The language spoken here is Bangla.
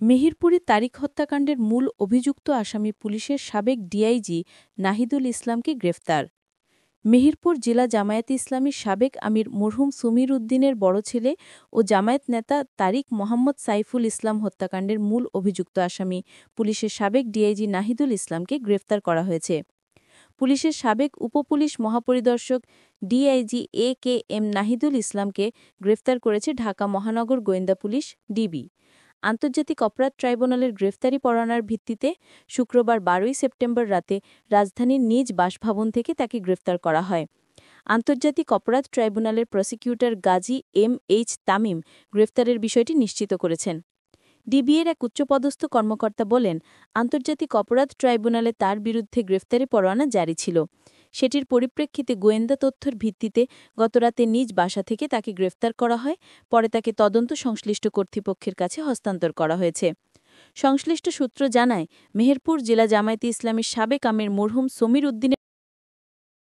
মেহেরপুরে তারিক হত্যাকাণ্ডের মূল অভিযুক্ত আসামি পুলিশের সাবেক ডিআইজি নাহিদুল ইসলামকে গ্রেফতার। মেহেরপুর জেলা জামায়াতে ইসলামীর সাবেক আমির মরহুম সমীর উদ্দিনের বড় ছেলে ও জামায়াত নেতা তারিক মোহাম্মদ সাইফুল ইসলাম হত্যাকাণ্ডের মূল অভিযুক্ত আসামি পুলিশের সাবেক ডিআইজি নাহিদুল ইসলামকে গ্রেফতার করা হয়েছে। পুলিশের সাবেক উপপুলিশ মহাপরিদর্শক ডিআইজি এ.কে.এম. নাহিদুল ইসলামকে গ্রেফতার করেছে ঢাকা মহানগর গোয়েন্দা পুলিশ ডিবি। আন্তর্জাতিক অপরাধ ট্রাইব্যুনালের গ্রেফতারি পরোয়ানার ভিত্তিতে শুক্রবার ১২ সেপ্টেম্বর রাতে রাজধানীর নিজ বাসভবন থেকে তাকে গ্রেফতার করা হয়। আন্তর্জাতিক অপরাধ ট্রাইব্যুনালের প্রসিকিউটর গাজী এম.এইচ. তামিম গ্রেফতারের বিষয়টি নিশ্চিত করেছেন। ডিবিএর এক উচ্চপদস্থ কর্মকর্তা বলেন, আন্তর্জাতিক অপরাধ ট্রাইব্যুনালে তার বিরুদ্ধে গ্রেফতারি পরোয়ানা জারি ছিল। সেটির পরিপ্রেক্ষিতে গোয়েন্দা তথ্যের ভিত্তিতে গতরাতে নিজ বাসা থেকে তাকে গ্রেফতার করা হয়। পরে তাকে তদন্ত সংশ্লিষ্ট কর্তৃপক্ষের কাছে হস্তান্তর করা হয়েছে। সংশ্লিষ্ট সূত্র জানায়, মেহেরপুর জেলা জামায়াতে ইসলামীর সাবেক আমির মরহুম সমীর উদ্দিনের